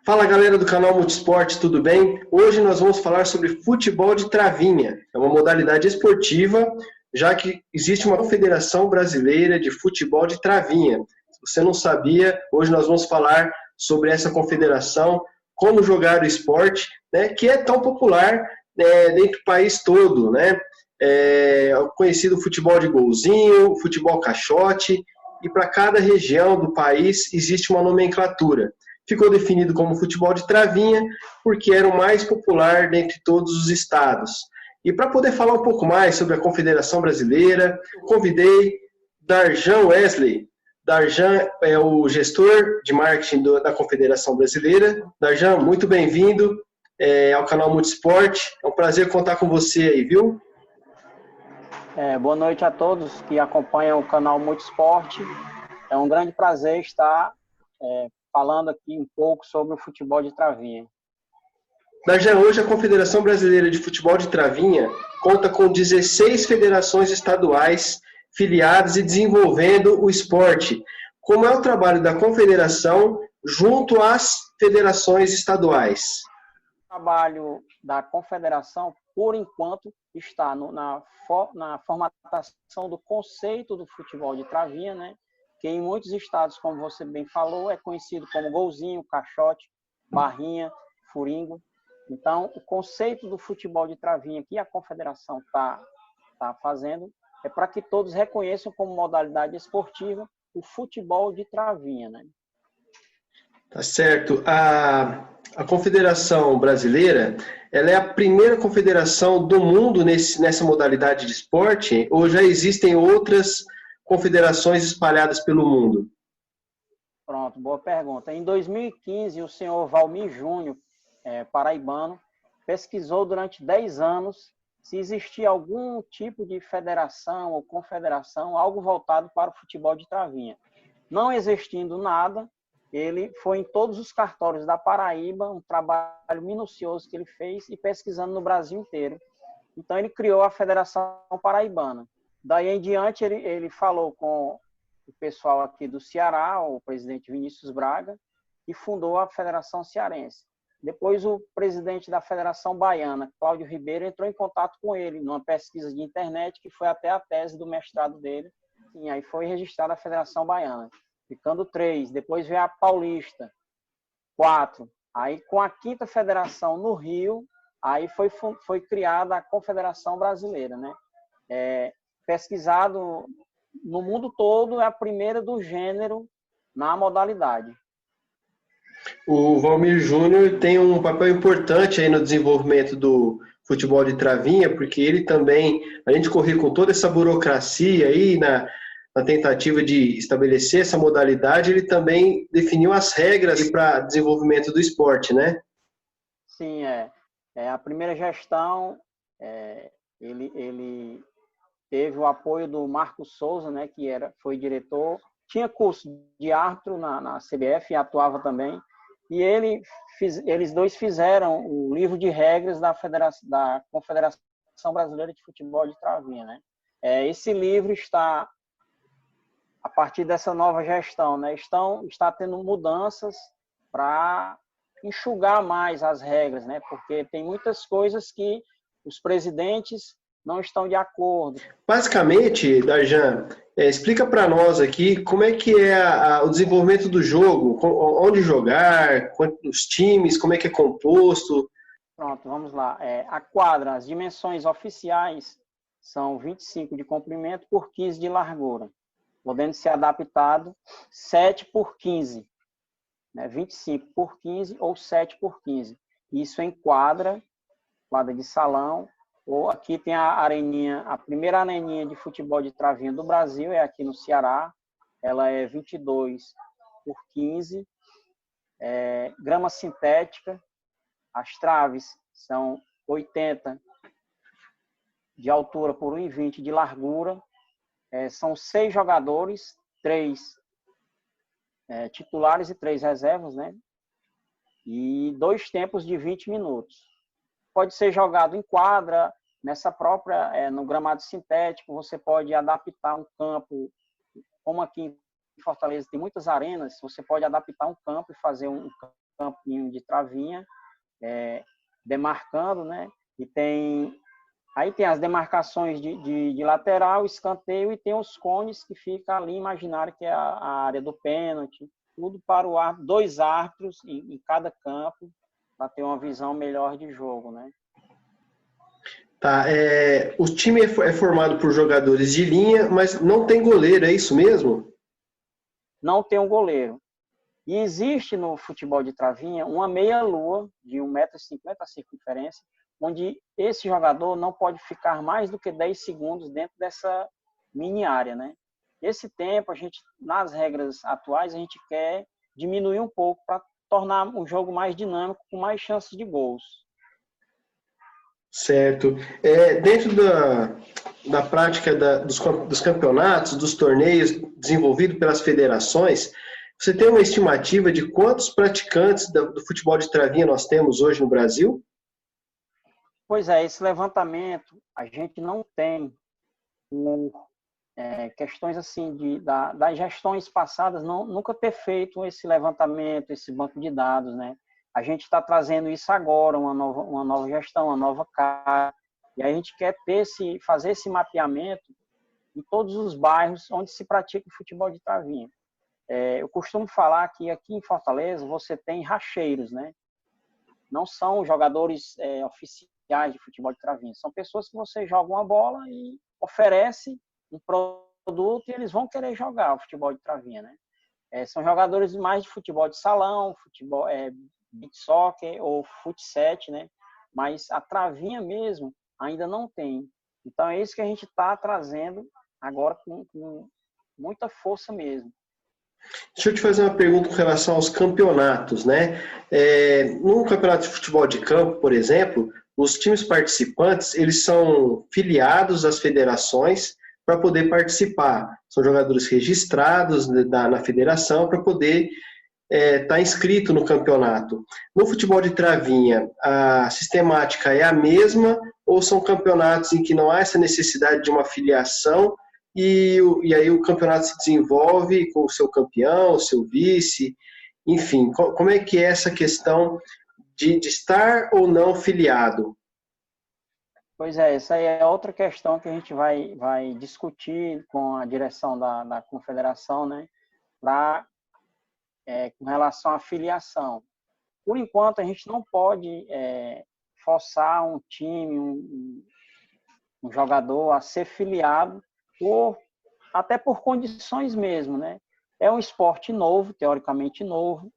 Fala galera do canal Multisport, tudo bem? Hoje nós vamos falar sobre futebol de travinha. É uma modalidade esportiva, já que existe uma Confederação Brasileira de Futebol de Travinha. Se você não sabia, hoje nós vamos falar sobre essa confederação, como jogar o esporte, né, que é tão popular dentro do país todo, né? O conhecido futebol de golzinho, futebol caixote, e para cada região do país existe uma nomenclatura. Ficou definido como futebol de travinha, porque era o mais popular dentre todos os estados. E para poder falar um pouco mais sobre a Confederação Brasileira, convidei Darjan Wesley. Darjan é o gestor de marketing da Confederação Brasileira. Darjan, muito bem-vindo ao canal Multisport. É um prazer contar com você aí, viu? Boa noite a todos que acompanham o canal Multisport. É um grande prazer estar falando aqui um pouco sobre o futebol de travinha. Darjan, hoje a Confederação Brasileira de Futebol de Travinha conta com 16 federações estaduais filiadas e desenvolvendo o esporte. Como é o trabalho da Confederação junto às federações estaduais? O trabalho da Confederação, por enquanto, está na formatação do conceito do futebol de travinha, né? Que em muitos estados, como você bem falou, é conhecido como golzinho, caixote, barrinha, furingo. Então, o conceito do futebol de travinha que a Confederação está fazendo é para que todos reconheçam como modalidade esportiva o futebol de travinha, né? Tá certo. A Confederação Brasileira, ela é a primeira confederação do mundo nessa modalidade de esporte, ou já existem outras confederações espalhadas pelo mundo? Pronto, boa pergunta. Em 2015, o senhor Valmir Júnior, paraibano, pesquisou durante 10 anos se existia algum tipo de federação ou confederação, algo voltado para o futebol de travinha. Não existindo nada, ele foi em todos os cartórios da Paraíba, um trabalho minucioso que ele fez e pesquisando no Brasil inteiro. Então, ele criou a Federação Paraibana. Daí em diante, ele falou com o pessoal aqui do Ceará, o presidente Vinícius Braga, e fundou a Federação Cearense. Depois, o presidente da Federação Baiana, Cláudio Ribeiro, entrou em contato com ele numa pesquisa de internet, que foi até a tese do mestrado dele. E aí foi registrada a Federação Baiana, ficando 3. Depois veio a Paulista, 4. Aí, com a 5ª federação no Rio, aí foi criada a Confederação Brasileira, né? Pesquisado no mundo todo, é a primeira do gênero na modalidade. O Valmir Júnior tem um papel importante aí no desenvolvimento do futebol de travinha, porque ele também, a gente correr com toda essa burocracia aí na tentativa de estabelecer essa modalidade, ele também definiu as regras para desenvolvimento do esporte, né? Sim, a primeira gestão, ele teve o apoio do Marcos Souza, né, que foi diretor, tinha curso de árbitro na CBF e atuava também, e eles dois fizeram o livro de regras da Confederação Brasileira de Futebol de Travinha, né? Esse livro está, a partir dessa nova gestão, né, está tendo mudanças para enxugar mais as regras, né? Porque tem muitas coisas que os presidentes não estão de acordo. Basicamente, Darjan, explica para nós aqui como é que é o desenvolvimento do jogo, onde jogar, quantos times, como é que é composto. Pronto, vamos lá. A quadra, as dimensões oficiais são 25 de comprimento por 15 de largura, podendo ser adaptado 7 por 15, né? 25 por 15 ou 7 por 15. Isso em quadra de salão. Ou aqui tem a areninha, a primeira areninha de futebol de travinha do Brasil, é aqui no Ceará. Ela é 22 por 15, grama sintética. As traves são 80 de altura por 1,20 de largura. São 6 jogadores, 3 titulares e 3 reservas, né? E 2 tempos de 20 minutos. Pode ser jogado em quadra, nessa própria, no gramado sintético, você pode adaptar um campo, como aqui em Fortaleza tem muitas arenas, você pode adaptar um campo e fazer um campinho de travinha, demarcando, né? E aí tem as demarcações de lateral, escanteio, e tem os cones que fica ali imaginário, que é a área do pênalti, tudo para o árbitro, 2 árbitros em cada campo, para ter uma visão melhor de jogo, né? Tá, o time é formado por jogadores de linha, mas não tem goleiro, é isso mesmo? Não tem um goleiro. E existe no futebol de travinha uma meia-lua de 1,50 m a circunferência, onde esse jogador não pode ficar mais do que 10 segundos dentro dessa mini área, né? Esse tempo, nas regras atuais, a gente quer diminuir um pouco para tornar o jogo mais dinâmico, com mais chances de gols. Certo. Dentro da prática dos campeonatos, dos torneios desenvolvidos pelas federações, você tem uma estimativa de quantos praticantes do futebol de travinha nós temos hoje no Brasil? Pois é, esse levantamento a gente não tem questões assim das gestões passadas, nunca ter feito esse levantamento, esse banco de dados, né? A gente está trazendo isso agora, uma nova gestão, uma nova cara, e a gente quer fazer esse mapeamento em todos os bairros onde se pratica o futebol de travinha. Eu costumo falar que aqui em Fortaleza você tem racheiros, né? Não são jogadores oficiais de futebol de travinha, são pessoas que você joga uma bola e oferece um produto e eles vão querer jogar o futebol de travinha, né? São jogadores mais de futebol de salão, futebol beach soccer ou futsal, né? Mas a travinha mesmo ainda não tem. Então é isso que a gente está trazendo agora com muita força mesmo. Deixa eu te fazer uma pergunta com relação aos campeonatos, né? No campeonato de futebol de campo, por exemplo, os times participantes, eles são filiados às federações para poder participar. São jogadores registrados na federação para poder estar inscrito no campeonato. No futebol de travinha, a sistemática é a mesma ou são campeonatos em que não há essa necessidade de uma filiação e aí o campeonato se desenvolve com o seu campeão, o seu vice, enfim, como é que é essa questão de estar ou não filiado? Pois é, essa aí é outra questão que a gente vai discutir com a direção da confederação, né, com relação à filiação. Por enquanto, a gente não pode forçar um time, um jogador a ser filiado, até por condições mesmo, né? É um esporte novo, teoricamente novo.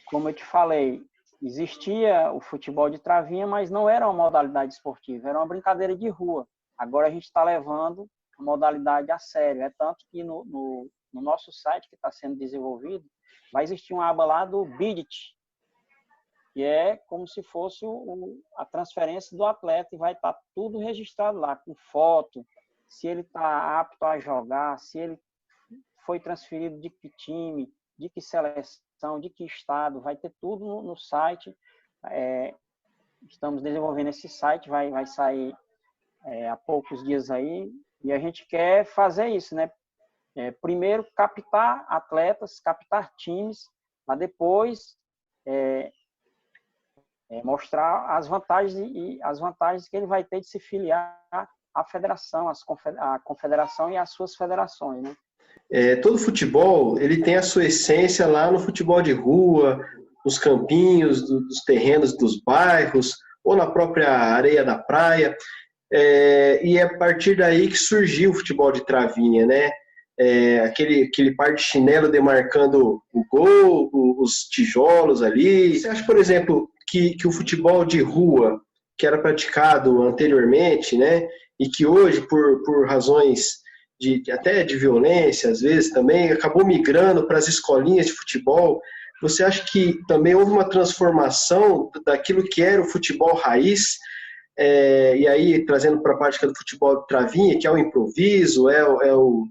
Como eu te falei, existia o futebol de travinha, mas não era uma modalidade esportiva, era uma brincadeira de rua. Agora a gente está levando a modalidade a sério. É tanto que no nosso site que está sendo desenvolvido, vai existir uma aba lá do Bidit, que é como se fosse a transferência do atleta, e vai estar tudo registrado lá, com foto, se ele está apto a jogar, se ele foi transferido de que time, de que seleção, de que estado, vai ter tudo no site. Estamos desenvolvendo esse site, vai sair há poucos dias aí, e a gente quer fazer isso, né? Primeiro, captar atletas, captar times, para depois mostrar as vantagens que ele vai ter de se filiar à federação, à confederação e às suas federações, né? Todo futebol, ele tem a sua essência lá no futebol de rua, nos campinhos, dos terrenos dos bairros, ou na própria areia da praia. E é a partir daí que surgiu o futebol de travinha, né? Aquele par de chinelo demarcando o gol, os tijolos ali. Você acha, por exemplo, que o futebol de rua, que era praticado anteriormente, né? E que hoje, por razões até de violência, às vezes também, acabou migrando para as escolinhas de futebol. Você acha que também houve uma transformação daquilo que era o futebol raiz, e aí trazendo para a prática do futebol de travinha, que é o improviso, é o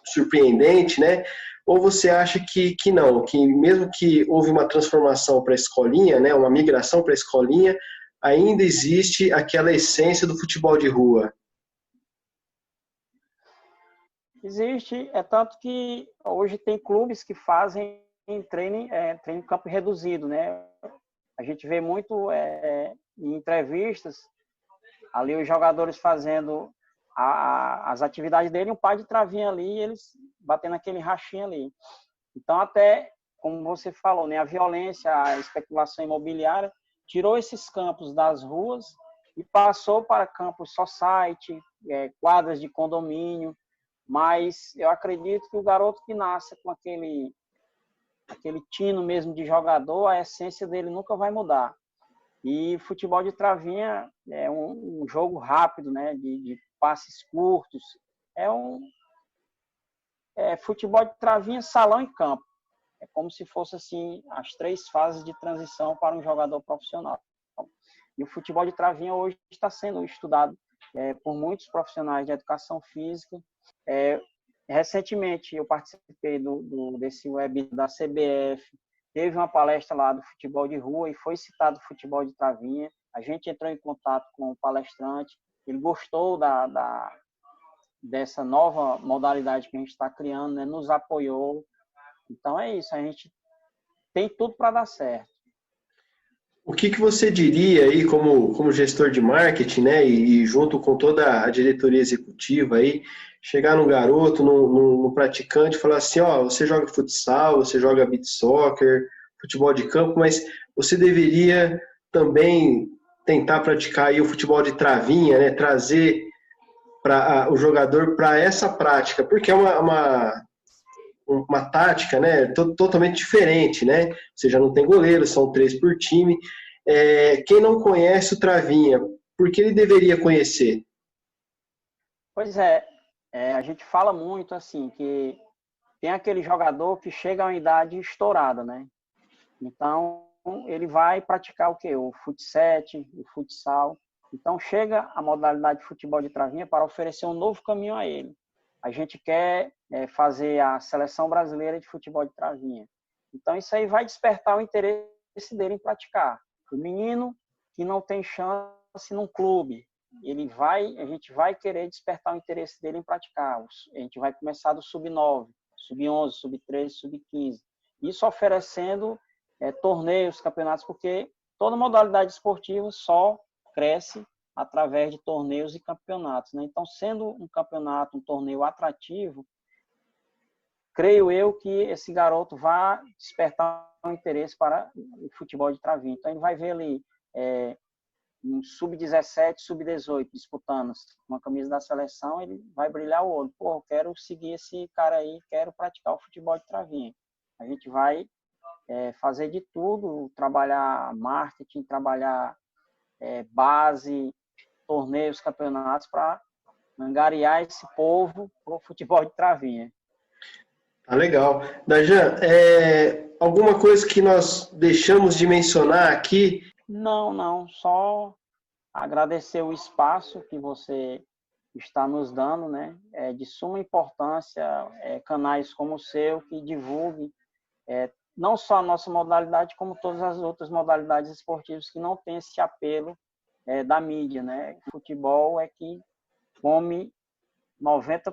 surpreendente, né? Ou você acha que não, que mesmo que houve uma transformação para a escolinha, né, uma migração para a escolinha, ainda existe aquela essência do futebol de rua? Existe, tanto que hoje tem clubes que fazem treino em campo reduzido, né? A gente vê muito em entrevistas ali os jogadores fazendo as atividades dele, um par de travinha ali, e eles batendo aquele rachinho ali. Então, até, como você falou, né, a violência, a especulação imobiliária tirou esses campos das ruas e passou para campos society, quadras de condomínio, mas eu acredito que o garoto que nasce com aquele tino mesmo de jogador, a essência dele nunca vai mudar. E futebol de travinha é um jogo rápido, né, de passes curtos. Futebol de travinha, salão e campo. É como se fosse assim as 3 fases de transição para um jogador profissional. E o futebol de travinha hoje está sendo estudado por muitos profissionais de educação física. Recentemente eu participei desse web da CBF, teve uma palestra lá do futebol de rua e foi citado o futebol de travinha. A gente entrou em contato com o palestrante, ele gostou dessa nova modalidade que a gente está criando, né? Nos apoiou. Então é isso, a gente tem tudo para dar certo. O que você diria aí como gestor de marketing, né, e junto com toda a diretoria executiva aí, chegar num garoto, num praticante e falar assim, ó, você joga futsal, você joga beach soccer, futebol de campo, mas você deveria também tentar praticar aí o futebol de travinha, né, trazer o jogador para essa prática, porque é uma tática, né, totalmente diferente, né? Você já não tem goleiro, são 3 por time. Quem não conhece o travinha, por que ele deveria conhecer? Pois a gente fala muito assim que tem aquele jogador que chega a uma idade estourada, né? Então ele vai praticar o quê? O futsal, o futsal. Então chega a modalidade de futebol de travinha para oferecer um novo caminho a ele. A gente quer fazer a seleção brasileira de futebol de travinha. Então isso aí vai despertar o interesse dele em praticar. O menino que não tem chance num clube, a gente vai querer despertar o interesse dele em praticar. A gente vai começar do sub-9, sub-11, sub-13, sub-15. Isso oferecendo torneios, campeonatos, porque toda modalidade esportiva só cresce através de torneios e campeonatos, né? Então, sendo um campeonato, um torneio atrativo, creio eu que esse garoto vai despertar um interesse para o futebol de travinha. Então, ele vai ver ali um sub-17, sub-18 disputando uma camisa da seleção, ele vai brilhar o olho. Pô, eu quero seguir esse cara aí, quero praticar o futebol de travinha. A gente vai fazer de tudo, trabalhar marketing, trabalhar base, torneios, campeonatos, para angariar esse povo para o futebol de travinha. Tá legal. Dajan, alguma coisa que nós deixamos de mencionar aqui? Não, só agradecer o espaço que você está nos dando, né? É de suma importância canais como o seu que divulguem não só a nossa modalidade, como todas as outras modalidades esportivas que não têm esse apelo da mídia, né? O futebol é que come 90%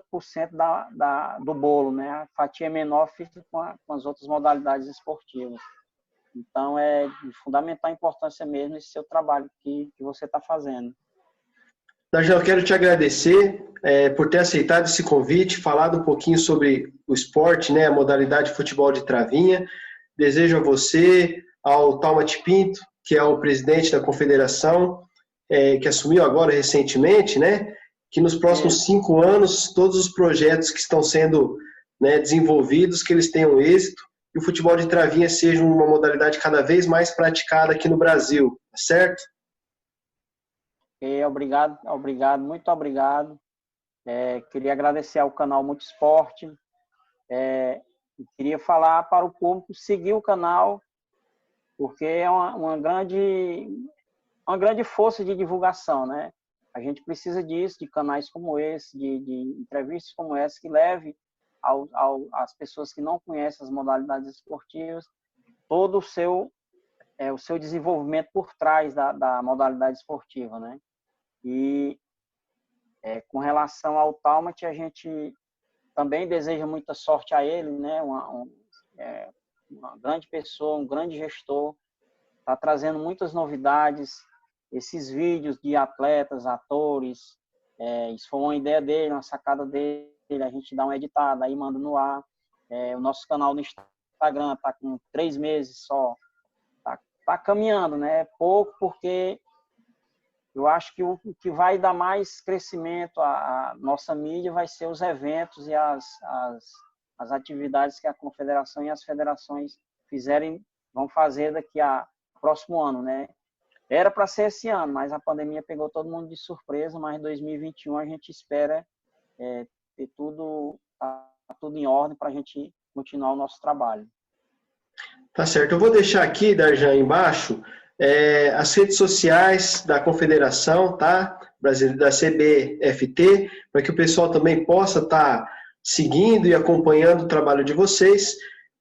do bolo, né? A fatia menor fica com as outras modalidades esportivas. Então, é de fundamental importância mesmo esse seu trabalho que você está fazendo. Dajan, eu quero te agradecer por ter aceitado esse convite, falado um pouquinho sobre o esporte, né, a modalidade de futebol de travinha. Desejo a você, ao Talmat Pinto, que é o presidente da confederação, que assumiu agora recentemente, né, que nos próximos 5 anos, todos os projetos que estão sendo, né, desenvolvidos, que eles tenham êxito e o futebol de travinha seja uma modalidade cada vez mais praticada aqui no Brasil, certo? Obrigado, muito obrigado. Queria agradecer ao canal Multisport. Queria falar para o público seguir o canal, porque é uma grande força de divulgação, né? A gente precisa disso, de canais como esse, de entrevistas como essa, que leve às pessoas que não conhecem as modalidades esportivas todo o seu desenvolvimento por trás da modalidade esportiva, né? E com relação ao Talmat, a gente também deseja muita sorte a ele, né? uma grande pessoa, um grande gestor, está trazendo muitas novidades. Esses vídeos de atletas, atores, isso foi uma ideia dele, uma sacada dele, a gente dá uma editada, aí manda no ar. O nosso canal no Instagram está com 3 meses só, tá caminhando, né? É pouco, porque eu acho que o que vai dar mais crescimento à nossa mídia vai ser os eventos e as atividades que a confederação e as federações vão fazer daqui a próximo ano, né? Era para ser esse ano, mas a pandemia pegou todo mundo de surpresa, mas em 2021 a gente espera ter tudo em ordem para a gente continuar o nosso trabalho. Tá certo. Eu vou deixar aqui, Darjan, embaixo, as redes sociais da Confederação, tá? Da CBFT, para que o pessoal também possa estar seguindo e acompanhando o trabalho de vocês.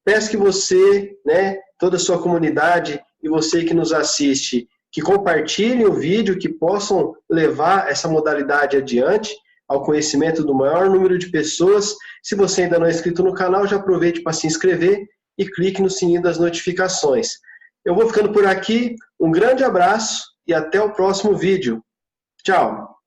Peço que você, né, toda a sua comunidade e você que nos assiste, que compartilhem o vídeo, que possam levar essa modalidade adiante, ao conhecimento do maior número de pessoas. Se você ainda não é inscrito no canal, já aproveite para se inscrever e clique no sininho das notificações. Eu vou ficando por aqui, um grande abraço e até o próximo vídeo. Tchau!